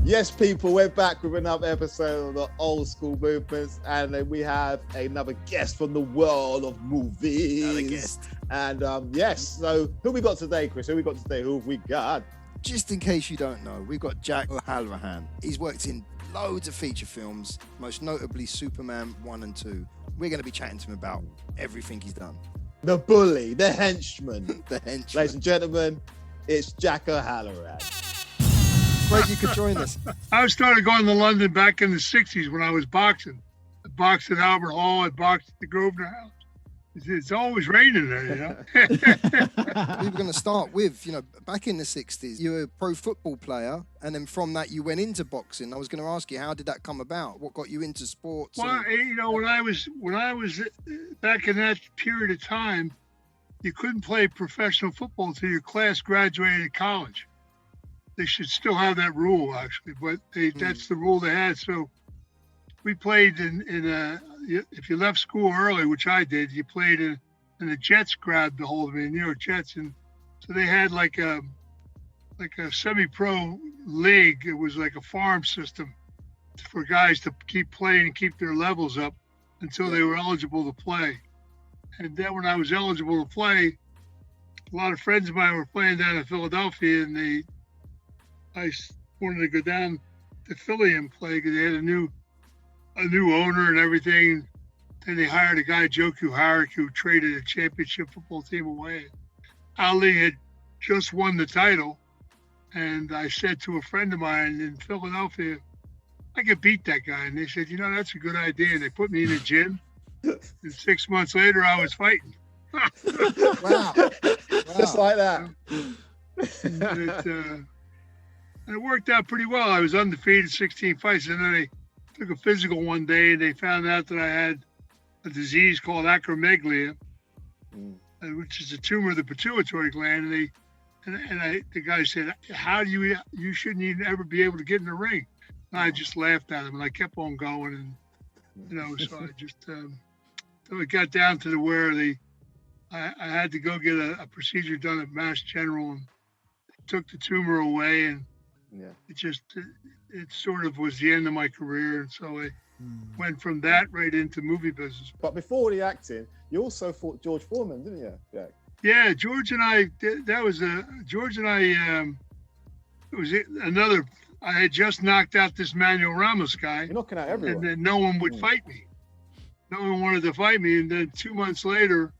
Yes, people, we're back with another episode of the Old Skool Movements, and we have another guest from the world of movies. Another guest. And yes, so who we got today, Chris? Who have we got? Just in case you don't know, we've got Jack O'Halloran. He's worked in loads of feature films, most notably Superman 1 and 2. We're going to be chatting to him about everything he's done. The bully, the henchman. The henchman. Ladies and gentlemen, it's Jack O'Halloran. Great you could join us. I started going to London back in the 60s when I was boxing. I boxed at Albert Hall, I boxed at the Grosvenor House. It's always raining there, you know. We were going to start with, back in the 60s, you were a pro football player, and then from that you went into boxing. I was going to ask you, how did that come about? What got you into sports? Well, when I was back in that period of time, you couldn't play professional football until your class graduated college. They should still have that rule, actually, but that's the rule they had. So we played if you left school early, which I did, you played and the Jets grabbed the hold of me, New York Jets. And so they had like a semi-pro league. It was like a farm system for guys to keep playing and keep their levels up until they were eligible to play. And then when I was eligible to play, a lot of friends of mine were playing down in Philadelphia, and I wanted to go down to Philly and play because they had a new owner and everything. Then they hired a guy, Joe Kuharek, who traded a championship football team away. Ali had just won the title, and I said to a friend of mine in Philadelphia, I could beat that guy. And they said, that's a good idea. And they put me in a gym, and 6 months later, I was fighting. Wow. Just like that. And it worked out pretty well. I was undefeated, 16 fights, and then they took a physical one day, and they found out that I had a disease called acromegaly, which is a tumor of the pituitary gland. And the guy said, "How do you shouldn't even ever be able to get in the ring?" And I just laughed at him, and I kept on going, and so I just so it got down to where I had to go get a procedure done at Mass General, and they took the tumor away, and it sort of was the end of my career. And so I went from that right into movie business. But before the acting, you also fought George Foreman, didn't you, Jack? Yeah, George and I, it was another, I had just knocked out this Manuel Ramos guy. You're knocking out everyone. And then no one would fight me. No one wanted to fight me. And then 2 months later,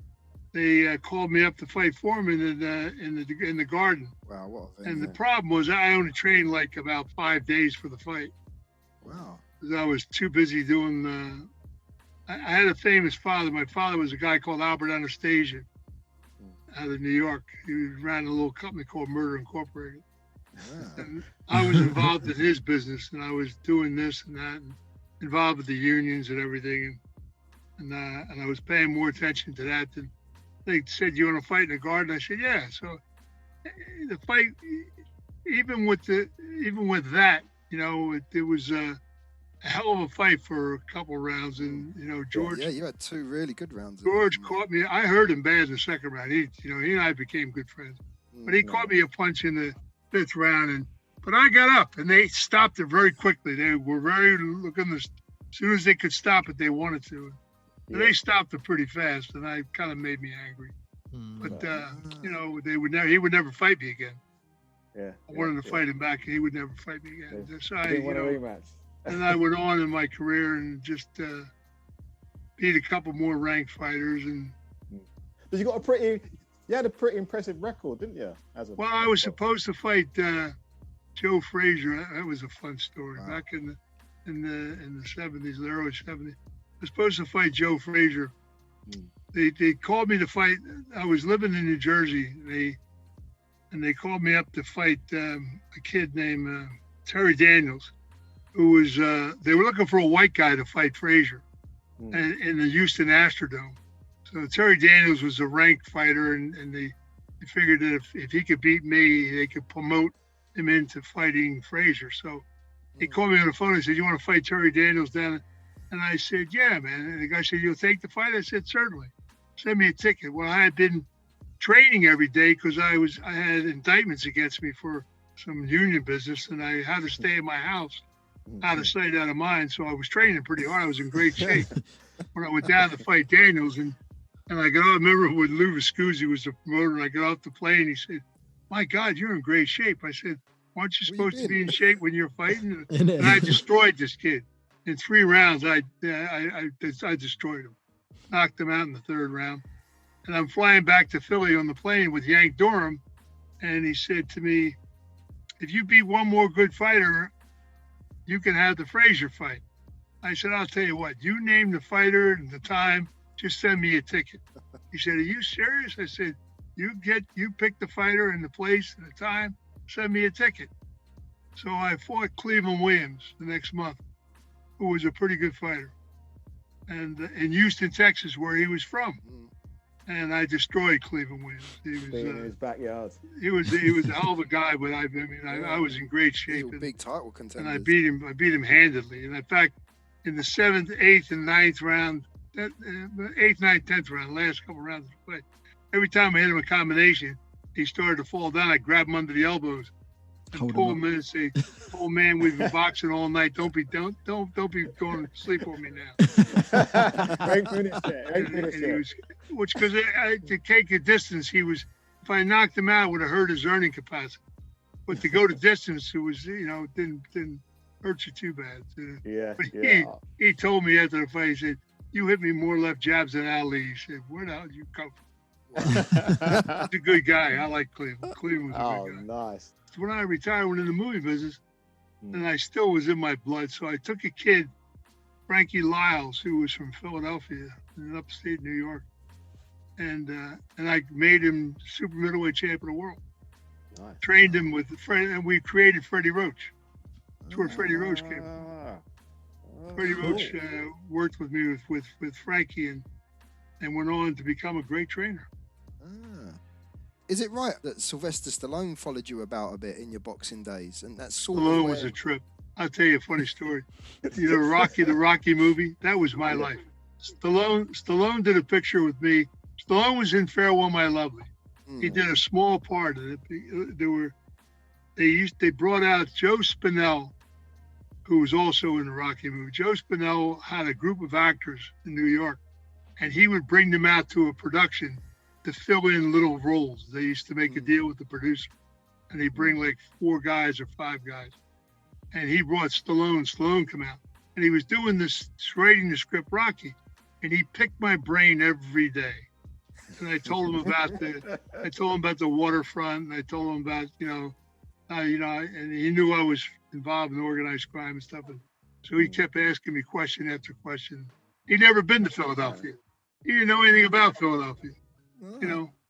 they called me up to fight Foreman in the Garden. Wow, what a thing. And the problem was I only trained like about 5 days for the fight. Wow. Because I was too busy doing I had a famous father. My father was a guy called Albert Anastasia out of New York. He ran a little company called Murder Incorporated. Yeah. And I was involved in his business, and I was doing this and that, and involved with the unions and everything. And I was paying more attention to that than they said, "You want to fight in the Garden?" I said, "Yeah." So the fight, even with that, it was a hell of a fight for a couple rounds. And George. Yeah, you had 2 really good rounds. George caught me. I hurt him bad in the second round. He and I became good friends. But he caught me a punch in the 5th round, but I got up, and they stopped it very quickly. They were very looking as soon as they could stop it, they wanted to. And they stopped it pretty fast, and I kind of made me angry. But he would never fight me again. Yeah. I wanted to fight him back, and he would never fight me again. So didn't want a rematch. And I went on in my career and just beat a couple more ranked fighters. And But you had a pretty impressive record, didn't you? I was supposed to fight Joe Frazier. That was a fun story. Wow. Back in the 70s, the early 70s. I was supposed to fight Joe Frazier. They called me to fight. I was living in New Jersey. They called me up to fight a kid named Terry Daniels, who was they were looking for a white guy to fight Frazier in the Houston Astrodome. So Terry Daniels was a ranked fighter, and they figured that if he could beat me, they could promote him into fighting Frazier. So he called me on the phone and said, "You want to fight Terry Daniels down?" And I said, "Yeah, man." And the guy said, "You'll take the fight?" I said, "Certainly. Send me a ticket." Well, I had been training every day because I had indictments against me for some union business, and I had to stay in my house, out of sight, out of mind. So I was training pretty hard. I was in great shape when I went down to fight Daniels, and I got off. I remember when Lou Viscusi was the promoter, and I got off the plane. He said, "My God, you're in great shape." I said, "Aren't you supposed to be in shape when you're fighting?" And I destroyed this kid in 3 rounds. I destroyed him, knocked him out in the 3rd round. And I'm flying back to Philly on the plane with Yank Durham, and he said to me, "If you beat one more good fighter, you can have the Frazier fight." I said, "I'll tell you what, you name the fighter and the time, just send me a ticket." He said, "Are you serious?" I said, you pick the fighter and the place and the time, send me a ticket." So I fought Cleveland Williams the next month, who was a pretty good fighter, and in Houston, Texas, where he was from. And I destroyed Cleveland Williams. He was in his backyard. He was a hell of a guy, but I was in great shape. Big title contender. And I beat him handedly. And in fact, in the 7th, 8th, and 9th round, 8th, 9th, 10th round, last couple rounds of the fight, every time I hit him a combination, he started to fall down. I grab him under the elbows and pull him in and say, "Oh man, we've been boxing all night. Don't be going to sleep on me now." Which, because to take a distance, if I knocked him out, it would have hurt his earning capacity. But to go to distance, it was, didn't hurt you too bad. But he told me after the fight, he said, "You hit me more left jabs than Ali." He said, "Where the hell did you come from?" He's a good guy. I like Cleveland. Cleveland was a good guy. Nice. When I retired, went in the movie business, and I still was in my blood. So I took a kid, Frankie Lyles, who was from Philadelphia in upstate New York, and I made him super middleweight champion of the world. Nice. Trained him with and we created Freddie Roach. That's where Freddie Roach came from. Freddie Roach worked with me with Frankie and went on to become a great trainer. Is it right that Sylvester Stallone followed you about a bit in your boxing days? And that's sort Stallone was a trip. I'll tell you a funny story. The Rocky movie, that was my life. Stallone did a picture with me. Stallone was in Farewell My Lovely. He did a small part of it. They brought out Joe Spinell, who was also in the Rocky movie. Joe Spinell had a group of actors in New York, and he would bring them out to a production to fill in little roles. They used to make a deal with the producer, and he'd bring like 4 guys or 5 guys. And he brought Stallone. Stallone come out, and he was doing this, writing the script Rocky, and he picked my brain every day. And I told him about the waterfront, and I told him about, and he knew I was involved in organized crime and stuff. And so he kept asking me question after question. He'd never been to Philadelphia. He didn't know anything about Philadelphia.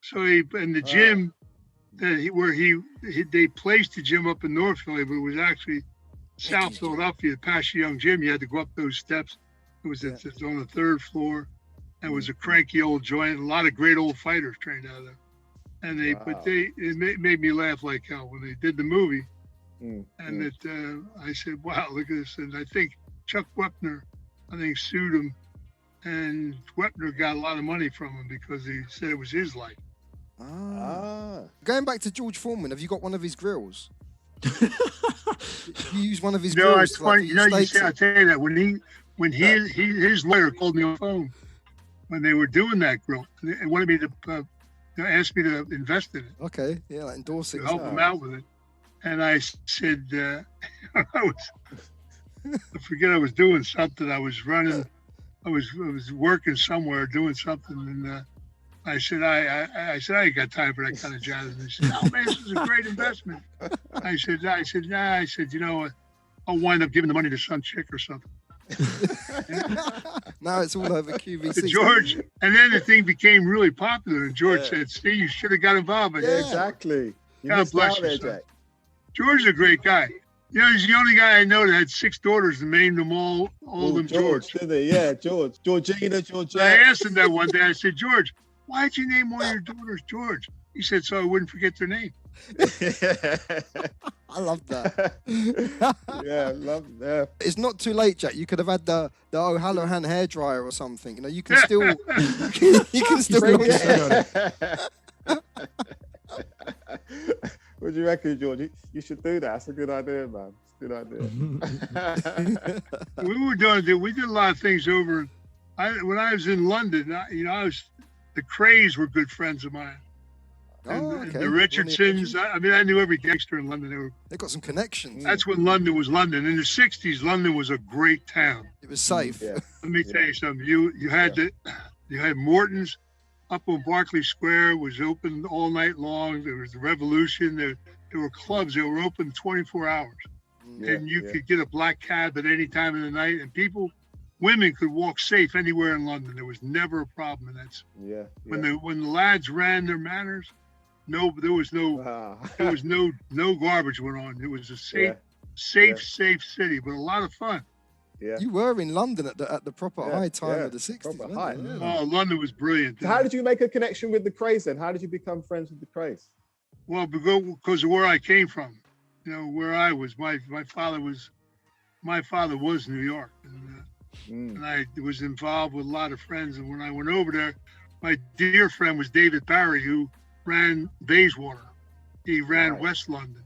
So in the gym they placed the gym up in North Philly, but it was actually South Philadelphia, past the Young Gym. You had to go up those steps. It was on the 3rd floor. And it was a cranky old joint. A lot of great old fighters trained out of there. And it made me laugh like hell when they did the movie. And I said, "Wow, look at this." And I think Chuck Wepner, sued him. And Wepner got a lot of money from him because he said it was his life. Going back to George Foreman, have you got one of his grills? You use one of his grills. It's funny. I'll tell you that when his lawyer called me on the phone when they were doing that grill, and wanted me to ask me to invest in it. Okay, yeah, like endorsing. To help him out with it. And I said, I forget I was doing something. I was running. I was working somewhere doing something, and I said, I ain't got time for that kind of jazz. And they said, "No, man, this is a great investment." I said, I'll wind up giving the money to some chick or something. Now it's all over QVC. George, and then the thing became really popular, and George said, "See, you should have got involved." Exactly. God bless you, Jack. George is a great guy. He's the only guy I know that had 6 daughters and named them all them George. Did he? Yeah, George. Georgina, George. I asked him that one day. I said, "George, why'd you name all your daughters George?" He said, "So I wouldn't forget their name." I love that. love that. It's not too late, Jack. You could have had the O'Halloran hairdryer or something. You can still you can still launch it. We'll What do you reckon, George? You should do that. That's a good idea, man. It's a good idea. We did a lot of things over. When I was in London, the Krays were good friends of mine. And the Richardsons. I knew every gangster in London. They got some connections. That's when London was London. In the '60s, London was a great town. It was safe. Yeah. Let me tell you something. You had Morton's up on Berkeley Square, was open all night long. There was the Revolution. There were clubs that were open 24 hours, and you could get a black cab at any time of the night. And women could walk safe anywhere in London. There was never a problem. And that's when the lads ran their manners. There was no garbage went on. It was a safe city, but a lot of fun. Yeah. You were in London at the proper high time of the 60s. Proper high. Yeah. Oh, London was brilliant. So how did you make a connection with the Krays then? How did you become friends with the Krays? Well, because of where I came from. Where I was. My father was New York, and I was involved with a lot of friends. And when I went over there, my dear friend was David Barry, who ran Bayswater. He ran West London,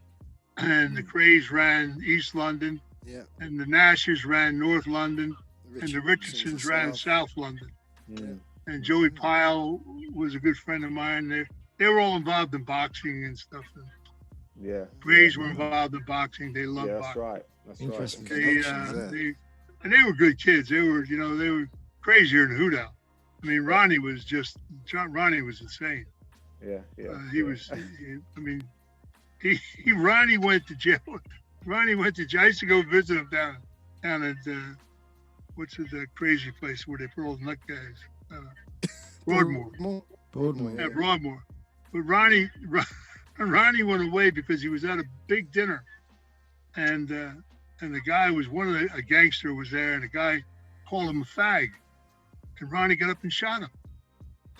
and the Krays ran East London, and the Nashes ran North London, and the Richardsons ran South London. And Joey Pyle was a good friend of mine. They were all involved in boxing and stuff. Krays were involved in boxing. They loved boxing. That's Interesting. right. They were good kids. They were crazier than Hoot Owl. I mean, Ronnie was insane. Ronnie went to jail. Ronnie went to jail. I used to go visit him down at what's the crazy place where they put all the nut guys? Broadmoor. Broadmoor. Broadmoor. But Ronnie went away because he was at a big dinner, and the guy was a gangster was there, and the guy called him a fag, and Ronnie got up and shot him.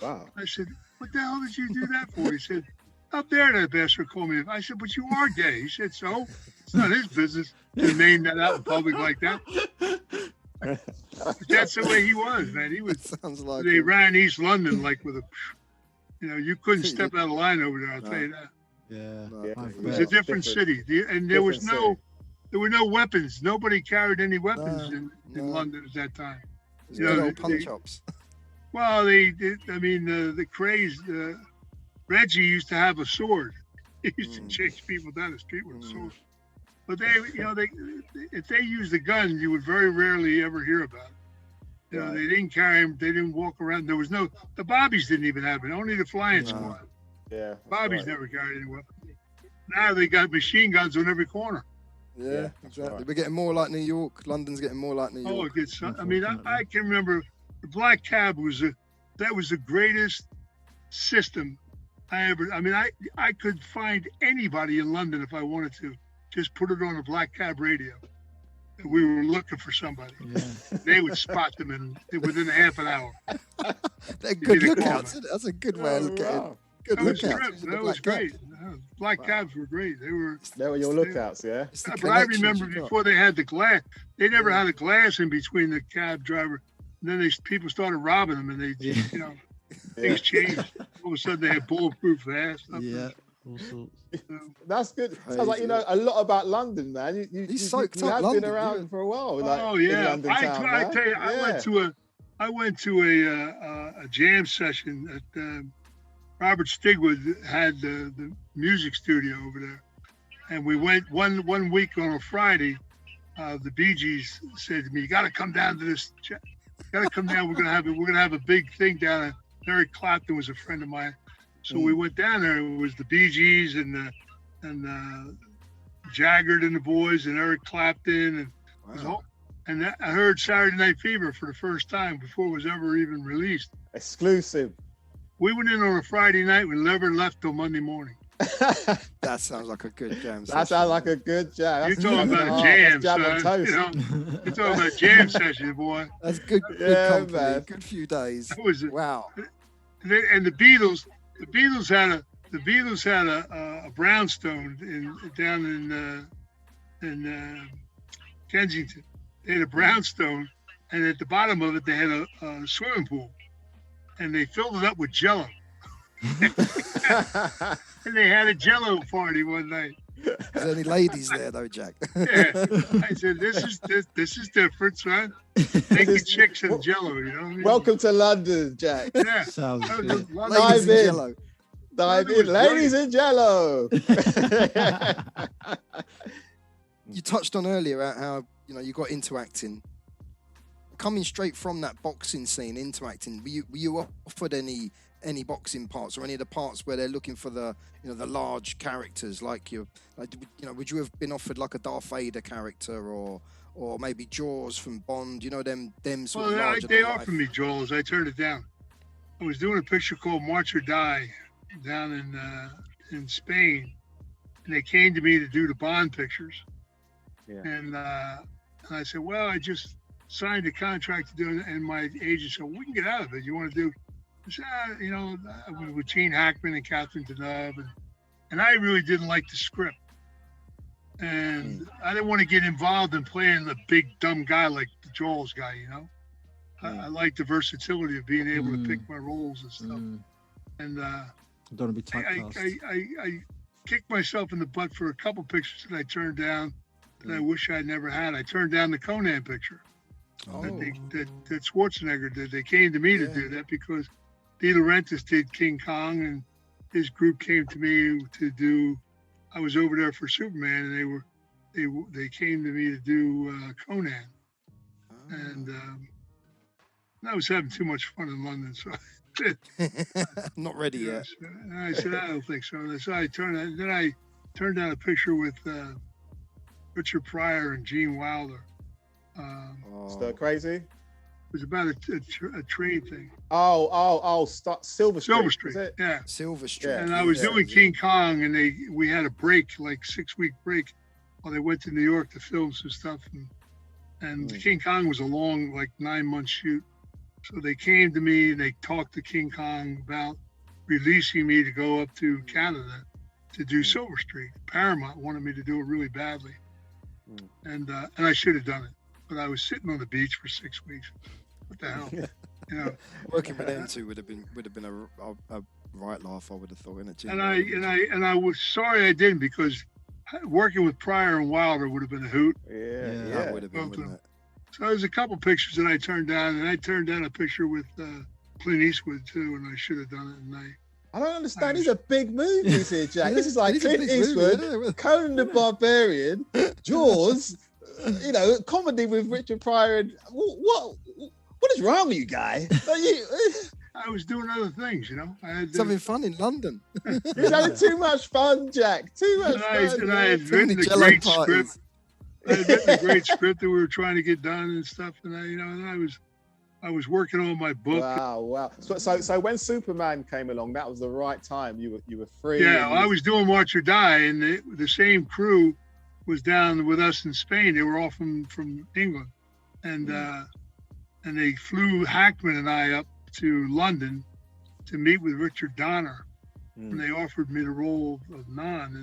Wow. I said, "What the hell did you do that for?" He said, "Up there, that bastard called me." I said, "But you are gay." He said, "So? It's not his business to name that out in public like that." But that's the way he was, man. He was. Sounds like they ran East London like with a, you couldn't step out of line over there. I'll tell you that. It was a different city, and there were no weapons. Nobody carried any weapons in London at that time. punch ups. Well, the Krays, Reggie used to have a sword. He used to chase people down the street with a sword. But if they used a gun, you would very rarely ever hear about it. They didn't carry them. They didn't walk around. The Bobbies didn't even have it. Only the Flying Squad. Yeah. Bobbies never carried any weapons. Now they got machine guns on every corner. Yeah, exactly. Right. We're getting more like New York. London's getting more like New York. Oh, it gets. I can remember the black cab was the greatest system I ever. I could find anybody in London if I wanted to. Just put it on a black cab radio. We were looking for somebody. Yeah. They would spot them within a half an hour. They're good lookouts. That's a good way of looking at it. Good lookouts. That was great. Black cabs were great. They were your lookouts, yeah. But I remember before they had the glass, they never had a glass in between the cab driver. And then people started robbing them, and things changed. All of a sudden, they had bulletproof vests. Yeah. All sorts. That's good. Crazy. Sounds like you know a lot about London, man. You have been around for a while. In London town, I tell you, I went to a jam session at Robert Stigwood had the music studio over there, and we went one week on a Friday. The Bee Gees said to me, "You got to come down to this. You got to come down. We're gonna have a big thing down there." Eric Clapton was a friend of mine. So we went down there. It was the Bee Gees and Jagged and the Boys and Eric Clapton and I heard Saturday Night Fever for the first time before it was ever even released. Exclusive. We went in on a Friday night. We never left till Monday morning. That sounds like a good jam. That sounds like a good jam. You're talking about a jam, son. You're talking about a jam session, boy. That's good. Good company. Man. Good few days. Wow. And the Beatles had a brownstone down in Kensington. They had a brownstone, and at the bottom of it they had a swimming pool, and they filled it up with Jell-O. And they had a Jello party one night. Is there any ladies there though, Jack? Yeah. I said, this is different, son. Taking chicks and Jello, you know what I mean? Welcome to London, Jack. Yeah. Sounds That was good. a lot of- Ladies Dive in in. Jello. Dive It was in, ladies and Jello. You touched on earlier how you got into acting. Coming straight from that boxing scene into acting, were you offered any boxing parts or any of the parts where they're looking for the the large characters would you have been offered like a Darth Vader character or maybe Jaws from Bond? Them sort of Well, larger they than life? offered me Jor-Els. I turned it down. I was doing a picture called March or Die down in Spain, and they came to me to do the Bond pictures. Yeah. And I said, well, I just signed a contract to do it, and my agent said, we can get out of it. You want to do? I said, with Gene Hackman and Catherine Deneuve, and I really didn't like the script, and I didn't want to get involved in playing the big dumb guy like the Jor-El's guy. I like the versatility of being able to pick my roles and stuff. And Don't want to be typecast. I kicked myself in the butt for a couple pictures that I turned down that I wish I'd never had. I turned down the Conan picture that Schwarzenegger did. They came to me to do that because De Laurentiis did King Kong, and his group came to me to do. I was over there for Superman, and they came to me to do Conan, and I was having too much fun in London, so. Not ready yet. And I said, I don't think so. So I turned down a picture with Richard Pryor and Gene Wilder. Stir Crazy? It was about a trade thing. Silver Street. Silver Street, is it? yeah. Silver Street. And I was doing King Kong, and we had a break, like 6-week break, while they went to New York to film some stuff. And King Kong was a long, like 9-month shoot. So they came to me and they talked to King Kong about releasing me to go up to Canada to do Silver Street. Paramount wanted me to do it really badly, and I should have done it, but I was sitting on the beach for 6 weeks. What the hell, Working with them two would have been a right laugh. I would have thought, innit? And I was sorry I didn't, because working with Pryor and Wilder would have been a hoot. Yeah. That would have been, wouldn't it? So there's a couple pictures that I turned down, and I turned down a picture with Clint Eastwood too, and I should have done it. And I don't understand. These are big movies here, Jack. This is like These are Clint big Eastwood, movies, Conan the Barbarian, Jaws, comedy with Richard Pryor. And what is wrong with you, guy? I was doing other things, I had Something fun in London. You're having too much fun, Jack. Too much fun. And I had Too many written a Jell-O great parties. script. I had written a great script that we were trying to get done and stuff, and I was working on my book. Wow. So when Superman came along, that was the right time. You were free. Yeah, I was doing March or Die, and the same crew was down with us in Spain. They were all from England, and they flew Hackman and I up to London to meet with Richard Donner, and they offered me the role of Non,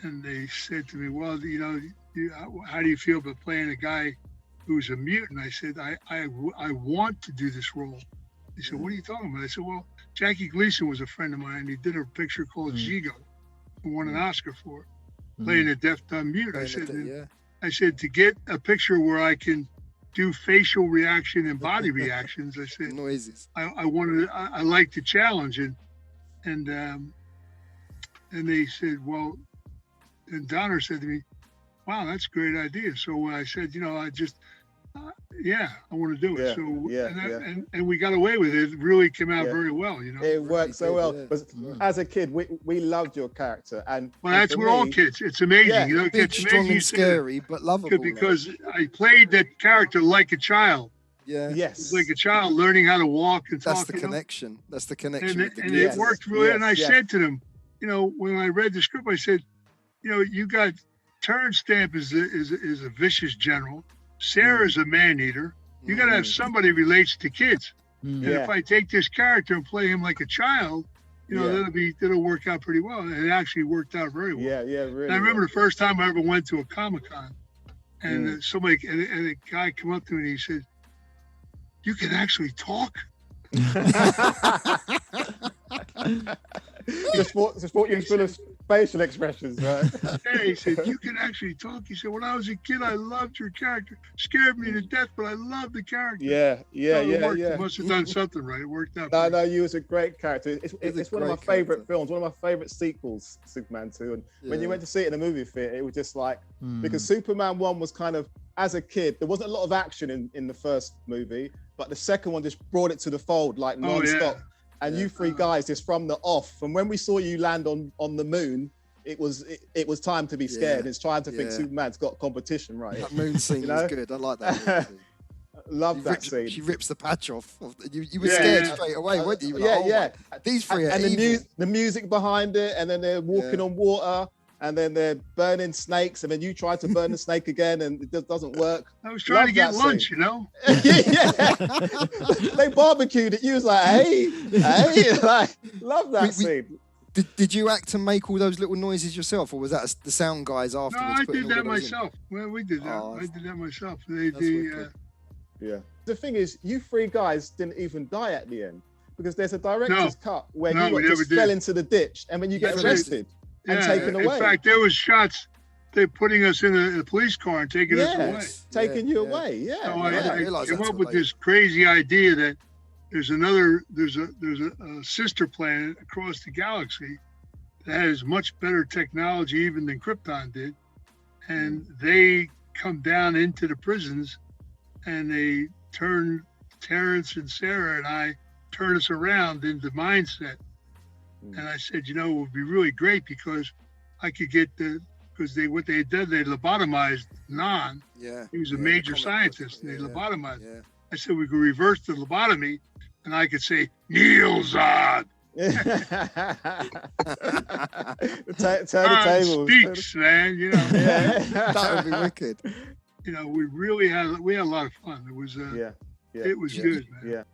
and they said to me, well, how do you feel about playing a guy who's a mutant? I said, I want to do this role. They said, what are you talking about? I said, well, Jackie Gleason was a friend of mine. He did a picture called Zigo and won an Oscar for it, playing a deaf, dumb mute. I said, to get a picture where I can do facial reaction and body reactions, I said, noises. I like the challenge. And they said, well, and Donner said to me, wow, that's a great idea. So I said, I want to do it. And we got away with it. It really came out very well, It worked so well. But as a kid, we loved your character. Well, that's what all kids. It's amazing. Big, strong and scary, but lovable. Because I played that character like a child. Yeah. Yes. Like a child learning how to walk and talk. That's the connection. That's the connection. And it worked really. And I said to them, when I read the script, I said, you got Terrence Stamp is a vicious general. Sarah's a man-eater. You got to have somebody who relates to kids. And if I take this character and play him like a child, that'll work out pretty well. And it actually worked out very well. Yeah, really. And I remember the first time I ever went to a Comic-Con, and and a guy come up to me and he said, "You can actually talk?" Just thought you was full of facial expressions, right? Yeah, he said, you can actually talk. He said, when I was a kid, I loved your character. Scared me to death, but I loved the character. Yeah. It must have done something right. It worked out. No, you was a great character. It's one of my favorite films, one of my favorite sequels, Superman 2. And when you went to see it in a movie theater, it was just like, because Superman 1 was kind of, as a kid, there wasn't a lot of action in the first movie, but the second one just brought it to the fold, like non-stop. And you three guys, just from the off, from when we saw you land on the moon, it was time to be scared. It's time to think Superman's got competition, right? That moon scene was good. I like that. Love that scene. She rips the patch off. You were scared straight away, weren't you? Like, these three are evil. The music behind it, and then they're walking on water, and then they're burning snakes, and then you try to burn the snake again, and it just doesn't work. I was trying to get lunch, scene. you know? They barbecued it. You was like, hey, like, love that scene. Did you act to make all those little noises yourself, or was that the sound guys afterwards? No, I did that myself. Well, we did that. I did that myself. The thing is, you three guys didn't even die at the end, because there's a director's cut where you just fell into the ditch, and when you get arrested and taken away. In fact, there was shots. They're putting us in a police car and taking us away. Taking you away. So I came up with this crazy idea that there's a sister planet across the galaxy that has much better technology even than Krypton did, and they come down into the prisons, and they turn Terrence and Sarah and I turn us around into mindset. And I said, it would be really great because I could get because what they did, they lobotomized Non. Yeah. He was a major scientist, and they lobotomized him. I said we could reverse the lobotomy, and I could say, Neilzad. Turn the tables. Speaks, man, That would be wicked. We really had a lot of fun. It was it was good, man. Yeah.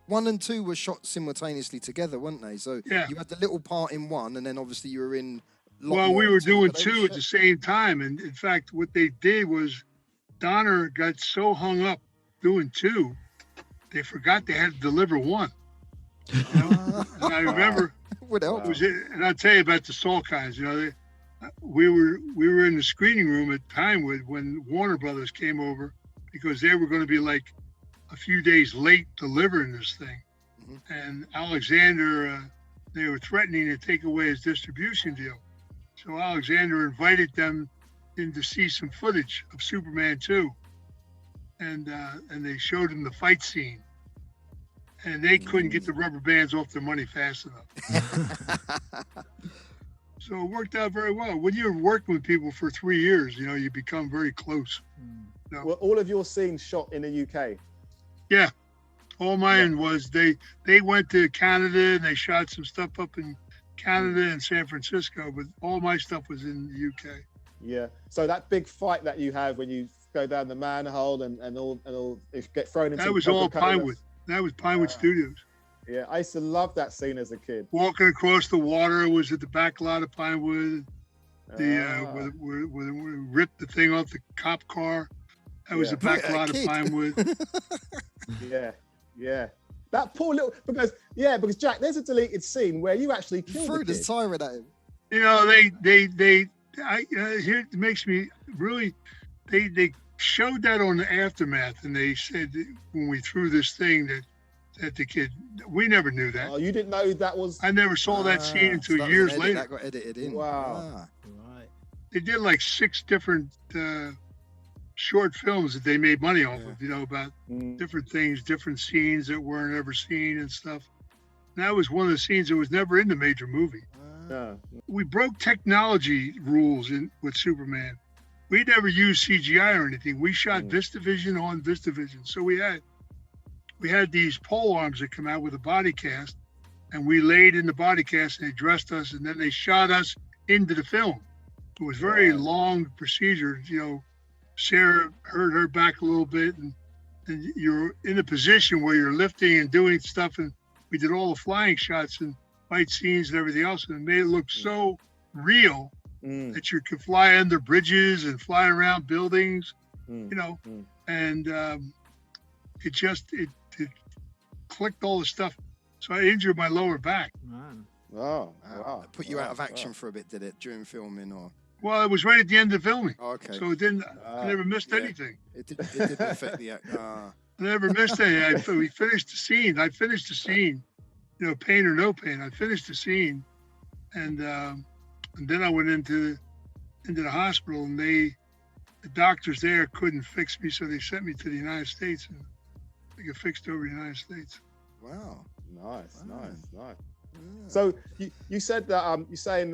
1 and 2 were shot simultaneously together, weren't they? So you had the little part in 1, and then obviously you were in. Well, we were doing 2 at the same time, and in fact, what they did was Donner got so hung up doing 2, they forgot they had to deliver 1. And I remember. What else? And I'll tell you about the Salkinds. We were in the screening room at Pinewood when Warner Brothers came over, because they were going to be like a few days late delivering this thing. And Alexander, they were threatening to take away his distribution deal. So Alexander invited them in to see some footage of Superman 2. And they showed him the fight scene. And they couldn't get the rubber bands off their money fast enough. So it worked out very well. When you're working with people for 3 years, you become very close. Were all of your scenes shot in the UK? Yeah. All mine was, they went to Canada and they shot some stuff up in Canada and San Francisco, but all my stuff was in the UK. Yeah. So that big fight that you have when you go down the manhole and all get thrown into. That was all Pinewood. That was Pinewood Studios. Yeah, I used to love that scene as a kid. Walking across the water was at the back lot of Pinewood. Where we ripped the thing off the cop car. That was the back lot of Pinewood. Yeah. That poor little because Jack, there's a deleted scene where you actually killed threw the siren at him. It makes me really. They showed that on the Aftermath, and they said that when we threw this thing that the kid, we never knew that. Oh, you didn't know that was. I never saw that scene until years later. That got edited in. Wow. Right. They did like 6 different short films that they made money off of, about different things, different scenes that weren't ever seen and stuff. And that was one of the scenes that was never in the major movie. We broke technology rules with Superman. We never used CGI or anything. We shot VistaVision on VistaVision. So we had these pole arms that come out with a body cast, and we laid in the body cast, and they dressed us, and then they shot us into the film. It was very long procedure. Sarah hurt her back a little bit, and you're in a position where you're lifting and doing stuff, and we did all the flying shots and fight scenes and everything else, and it made it look so real that you could fly under bridges and fly around buildings, and it clicked all the stuff. So I injured my lower back. Man. Oh, wow. Put you out of action for a bit, did it, during filming, or? Well, it was right at the end of filming. Oh, okay. So it didn't. I never missed anything. It didn't affect the act. I never missed anything. We finished the scene. I finished the scene. You know, pain or no pain. I finished the scene, and then I went into the hospital, and the doctors there couldn't fix me, so they sent me to the United States, and I got fixed over the United States. Wow. Nice. Yeah. So you said that you're saying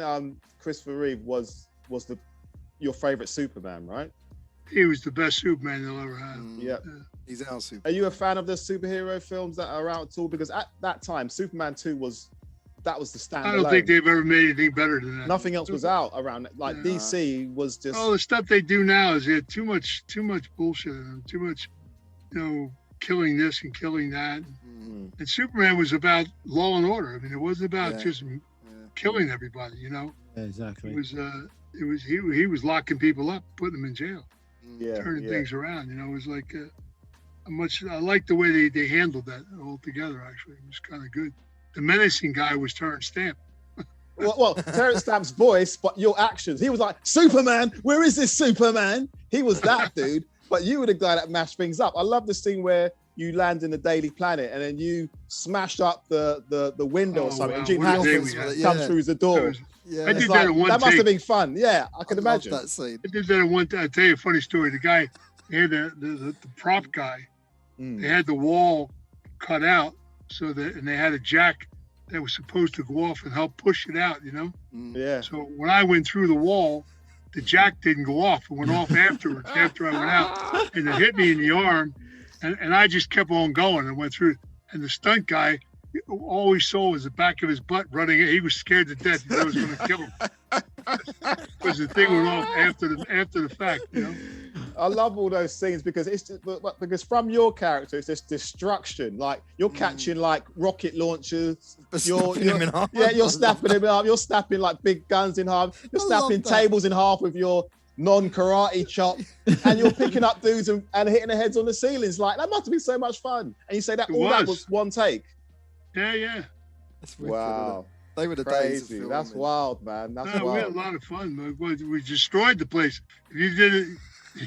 Christopher Reeve was your favorite Superman, right? He was the best Superman they'll ever have. Yeah. He's our Superman. Are you a fan of the superhero films that are out at all? Because at that time, Superman 2 was the standalone. I don't think they've ever made anything better than that. Nothing else was out around it. Like DC was just. Oh, the stuff they do now is too much bullshit in them. Too much, killing this and killing that. And Superman was about law and order. I mean, it wasn't about just killing everybody. Yeah, exactly. It was he was locking people up, putting them in jail, turning yeah. things around. It was like I liked the way they handled that altogether. Actually, it was kind of good. The menacing guy was Terrence Stamp. well, Terrence Stamp's voice, but your actions. He was like, Superman, where is this Superman? He was that dude, but you were the guy that mashed things up. I love the scene where you land in the Daily Planet and then you smash up the window or something. Wow. And Gene What a day Hackman comes through the door. I did that in one that take. must have been fun. Yeah, I can imagine. That scene. I did that in one take. I'll tell you a funny story. The guy, the prop guy, they had the wall cut out and they had a jack that was supposed to go off and help push it out, Yeah. So when I went through the wall, the jack didn't go off. It went off afterwards, after I went out. And it hit me in the arm. And I just kept on going and went through. And the stunt guy, all he saw was the back of his butt running. He was scared to death. He thought it was going to kill him. Because the thing went off after the fact, I love all those scenes because because from your character, it's this destruction. Like you're catching like rocket launchers. You're snapping him in half. You're snapping like big guns in half. You're snapping tables in half with your non-karate chop, and you're picking up dudes and hitting their heads on the ceilings. Like that must have been so much fun. And you say that that was one take. Yeah. That's wicked, Wow. They were the Crazy. days of filming. That's wild, man. That's wild. We had a lot of fun. We destroyed the place. If you did it,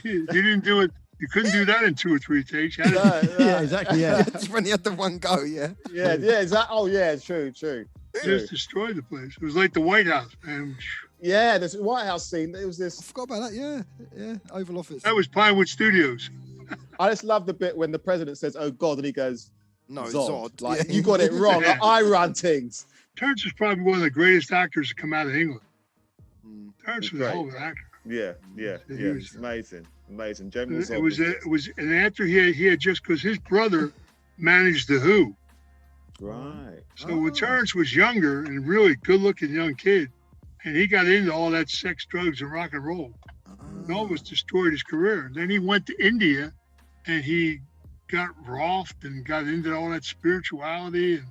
you didn't do it. You couldn't do that in 2 or 3 takes. Yeah, exactly. Yeah. That's when you had the one go. Yeah. Yeah. Exactly. Oh, yeah. True. Just destroyed the place. It was like the White House, man. Yeah, this White House scene. It was I this. forgot about that. Yeah. Oval Office. That was Pinewood Studios. I just love the bit when the president says, "Oh God," and he goes, No, Zod. Zod. Like you got it wrong. Like, I run things. Terrence was probably one of the greatest actors to come out of England. Terrence was a Great. hell of an actor. Yeah. It's amazing. General Zod It was, and after he had just because his brother managed the Who. right. So when Terrence was younger and really good-looking young kid, and he got into all that sex, drugs, and rock and roll, it almost destroyed his career. And then he went to India, and he got Rolfed and got into all that spirituality,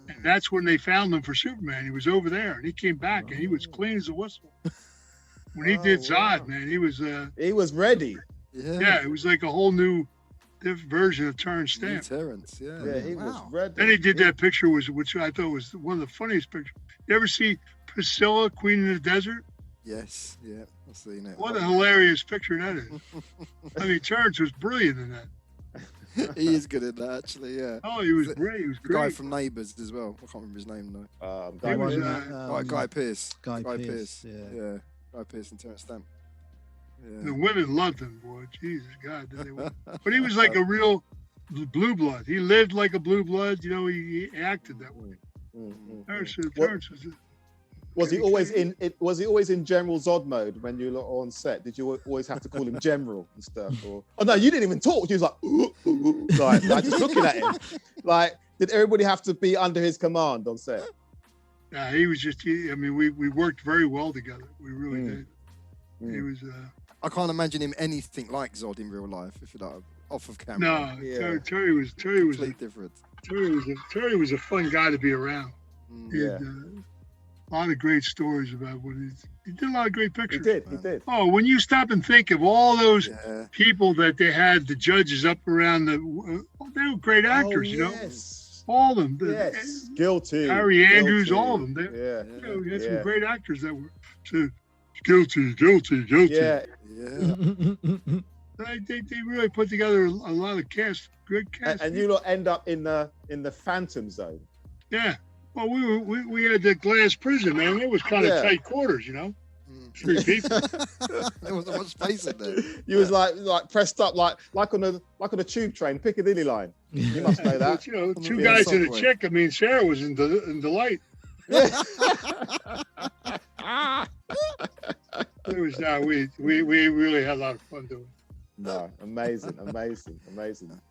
and that's when they found him for Superman. He was over there, and he came back, and he was clean as a whistle. When he did Zod, man, he was ready. it was like a whole new different version of Terrence Stamp. Terrence, He was ready. Then he did that picture, which I thought was one of the funniest pictures. You ever see Priscilla, Queen in the Desert? Yes, I've seen it. What a hilarious picture that is. I mean, Terrence was brilliant in that. He is good at that, actually. Yeah. Oh, he was great. He was The guy great. from Neighbours as well. I can't remember his name though. He was, Guy Pearce. Guy Pearce. Yeah. Guy Pearce and Terrence Stamp. The Yeah. women loved him, boy. Jesus God, did they? But he was like a real blue blood. He lived like a blue blood. He acted that way. Terrence was. Was he always in? Was he always in General Zod mode when you were on set? Did you always have to call him General and stuff? Or oh no, you didn't even talk. He was like, like just looking at him. Like, did everybody have to be under his command on set? Yeah, he was just. I mean, we worked very well together. We really did. He was. I can't imagine him anything like Zod in real life, if you're like off of camera. No, Yeah. Terry was Completely different. Terry was a fun guy to be around. He Yeah. had, a lot of great stories about what he did. A lot of great He pictures. did. He did. Oh, when you stop and think of all those Yeah. people that they had, the judges up around they were great actors, Oh, you know. yes. All of them. Yes, guilty. Harry Andrews, guilty. all of them. Yeah. You know, we had some great actors that were guilty. Yeah. They really put together a lot of good cast. And you lot end up in the Phantom Zone. Yeah. Well, we had the glass prison, man. It was kind of tight quarters, you know. 3 people. There wasn't much space in there. You was like pressed up like on a tube train, Piccadilly line. You must know that. But, you know, 2 guys and a chick. I mean, Sarah was in delight. It was we really had a lot of fun doing it. No, amazing.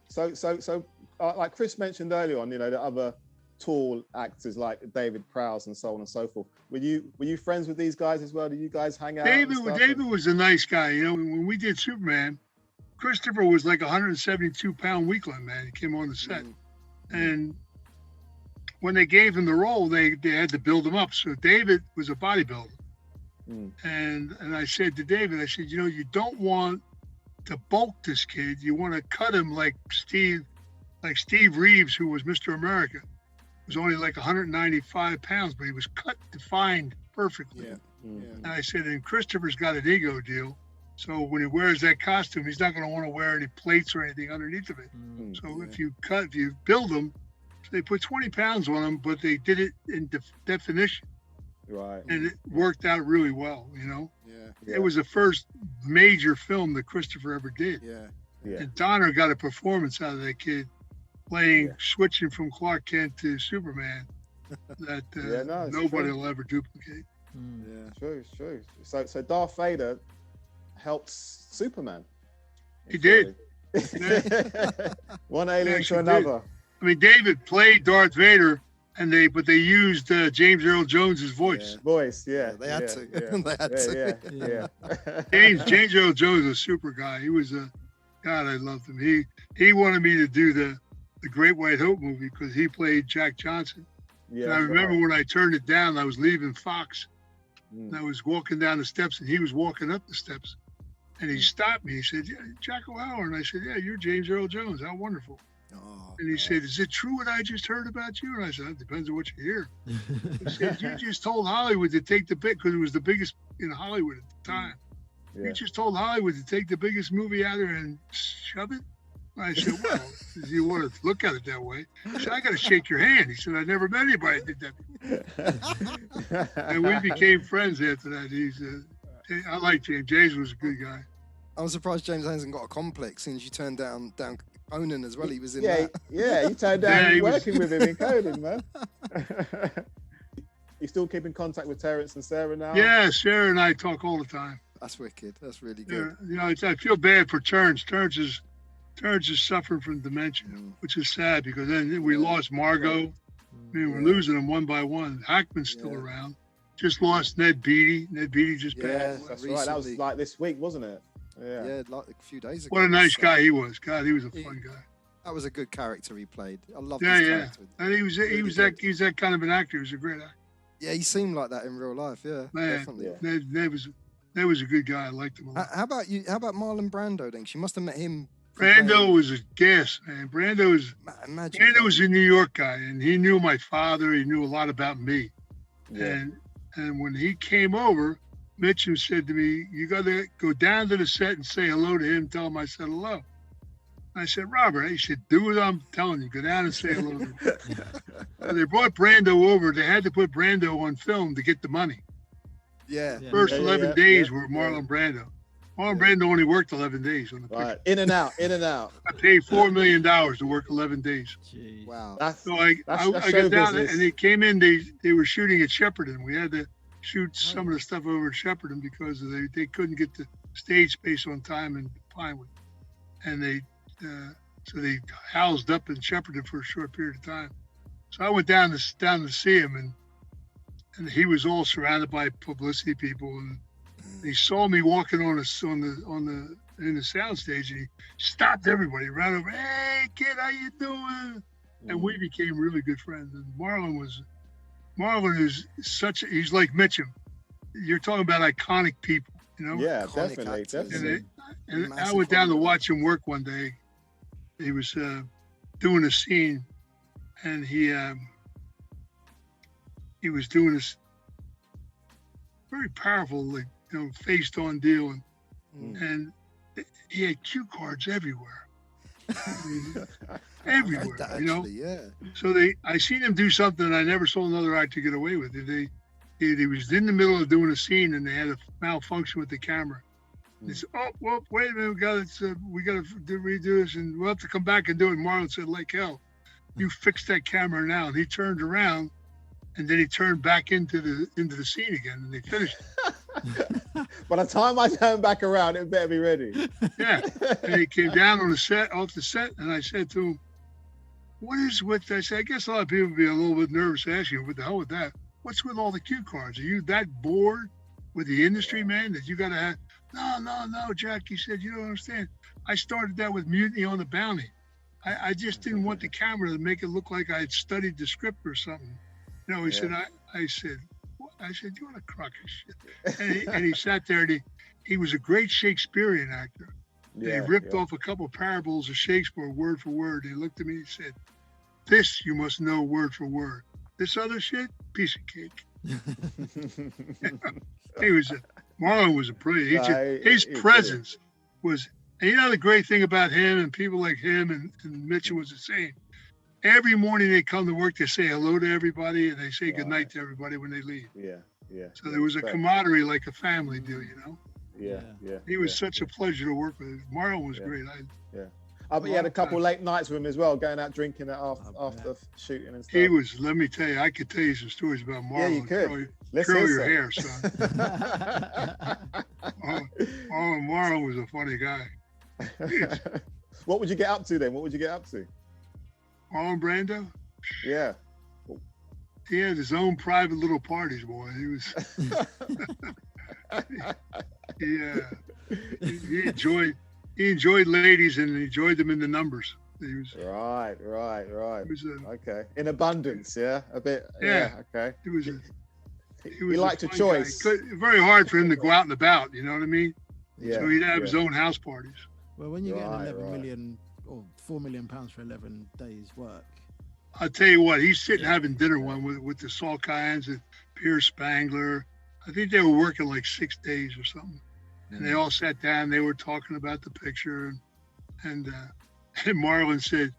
So like Chris mentioned earlier on, you know, the other tall actors like David Prowse and so on and so forth. Were you friends with these guys as well? Did you guys hang out? David was a nice guy. You know, when we did Superman, Christopher was like 172-pound weakling, man. He came on the set. And when they gave him the role, they had to build him up. So David was a bodybuilder. And I said to David, I said, you know, you don't want to bulk this kid. You want to cut him like Steve Reeves, who was Mr. America. Was only like 195 pounds, but he was cut, defined perfectly. And I said, and Christopher's got an ego deal. So when he wears that costume, he's not going to want to wear any plates or anything underneath of it. So if you build him, they put 20 pounds on him, but they did it in definition. Right. And it worked out really well, you know? Yeah. It was the first major film that Christopher ever did. Yeah. And Donner got a performance out of that kid switching from Clark Kent to Superman that nobody will ever duplicate. True. So Darth Vader helps Superman. He did. One alien to another. I mean, David played Darth Vader, but they used James Earl Jones's voice. They had to. James Earl Jones was a super guy. He was God, I loved him. He wanted me to do the Great White Hope movie because he played Jack Johnson. And I remember when I turned it down, I was leaving Fox. And I was walking down the steps, and he was walking up the steps. And he stopped me. He said, Jack O'Hauer. And I said, yeah, you're James Earl Jones. How wonderful. And he said, is it true what I just heard about you? And I said, it depends on what you hear. He said, you just told Hollywood to take the bit because it was the biggest in Hollywood at the time. You just told Hollywood to take the biggest movie out there and shove it? And I said, well, you want to look at it that way. He said, I got to shake your hand. He said, I never met anybody that did that. And we became friends after that. I like James. James was a good guy. I'm surprised James hasn't got a complex since you turned down Conan as well. He was in that. Yeah, you turned down working with him in Conan, man. You still keep in contact with Terrence and Sarah now? Yeah, Sarah and I talk all the time. That's wicked. That's really good. You know, I feel bad for Terrence. Terrence is suffering from dementia, which is sad because then we lost Margot. I mean, we're losing them one by one. Hackman's still around. Just lost Ned Beatty. Ned Beatty just passed. That's right. That was like this week, wasn't it? Yeah, like a few days ago. What a nice guy he was. God, he was a fun guy. That was a good character he played. I loved his character. And he was that kind of an actor. He was a great actor. Yeah, he seemed like that in real life. Yeah, man, definitely. Ned was a good guy. I liked him a lot. How about you? How about Marlon Brando then? You must have met him. Brando was a gas, man. Brando was a New York guy, and he knew my father. He knew a lot about me. And when he came over, Mitchum said to me, you got to go down to the set and say hello to him. Tell him I said hello. I said, Robert, he said, do what I'm telling you. Go down and say hello to him. They brought Brando over. They had to put Brando on film to get the money. First 11 days were Marlon Brando. Marlon Brando only worked 11 days on the picture. In and out. I paid $4 million to work 11 days. Jeez. Wow. So I got down and they came in. They were shooting at Shepperton. We had to shoot some of the stuff over at Shepperton because they couldn't get the stage space on time in Pinewood, and so they housed up in Shepperton for a short period of time. So I went down to see him, and he was all surrounded by publicity people, and he saw me walking in the soundstage, and he stopped everybody, ran over, hey kid, how you doing? And we became really good friends. And Marlon is he's like Mitchum. You're talking about iconic people, you know? Yeah, definitely. And I went down to watch him work one day. He was doing a scene, and he was doing this very powerful, like, faced on deal, and he had cue cards everywhere. Everywhere, that actually, yeah. So I seen him do something I never saw another actor get away with. He was in the middle of doing a scene and they had a malfunction with the camera. He said, "Oh, well, wait a minute, we got to redo this, and we'll have to come back and do it." And Marlon said, "Like hell, you fix that camera now." And he turned around, and then he turned back into the scene again, and they finished it. By the time I turn back around, it better be ready. Yeah, and he came down on off the set, and I said to him, "What is with?" I said, "I guess a lot of people would be a little bit nervous asking you, what the hell with that? What's with all the cue cards? Are you that bored with the industry, man, that you got to have?" No, Jack. He said, "You don't understand. I started that with Mutiny on the Bounty. I just didn't want the camera to make it look like I had studied the script or something." He said, I said, "You want a crock of shit?" And he sat there, and he was a great Shakespearean actor. Yeah, he ripped off a couple of parables of Shakespeare word for word. He looked at me and he said, "This you must know word for word. This other shit, piece of cake." Marlon was a brilliant. His presence was, and the great thing about him and people like him and Mitchell was the same. Every morning they come to work, they say hello to everybody, and they say goodnight to everybody when they leave. Yeah. So there was a camaraderie, like a family deal, Yeah. He was such a pleasure to work with. Marlon was great. But he had a couple late nights with him as well, going out drinking after shooting and stuff. He was, let me tell you, I could tell you some stories about Marlon. Yeah, you could. Curl your hair, son. Marlon was a funny guy. What would you get up to then? What would you get up to? Marlon Brando? Yeah. He had his own private little parties, boy. He was. He enjoyed ladies and he enjoyed them in the numbers. He was right. He was okay, in abundance, yeah, a bit. Yeah, okay. He liked a choice. Very hard for him to go out and about. You know what I mean? Yeah. So he'd have his own house parties. Well, when you get 11 million or £4 million for 11 days work. I'll tell you what, he's sitting having dinner with the Salkinds and Pierce Spangler. I think they were working like 6 days or something. And they all sat down, they were talking about the picture. And Marlon said,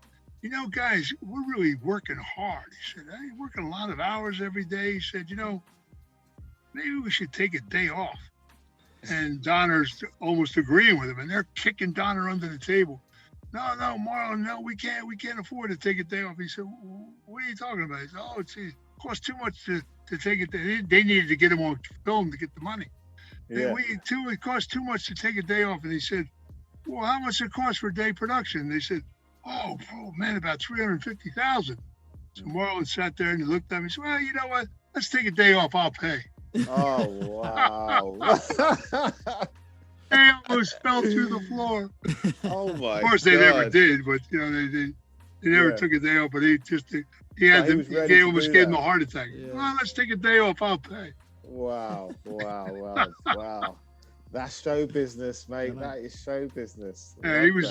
"Guys, we're really working hard." He said, "I'm working a lot of hours every day." He said, "Maybe we should take a day off." And Donner's almost agreeing with him, and they're kicking Donner under the table. No, Marlon, no, we can't afford to take a day off. He said, "What are you talking about?" He said, "Oh, it costs too much to take it. They needed to get him on film to get the money. It costs too much to take a day off." And he said, "Well, how much it cost for a day production?" They said, oh man, about $350,000. So Marlon sat there and he looked at me and said, "Well, you know what? Let's take a day off. I'll pay." Oh, wow. They almost fell through the floor. Oh my God. Of course, they never did, but they never took a day off. But he almost gave him a heart attack. Yeah. "Well, let's take a day off. I'll pay." Wow. That's show business, mate. That is show business. Yeah, he was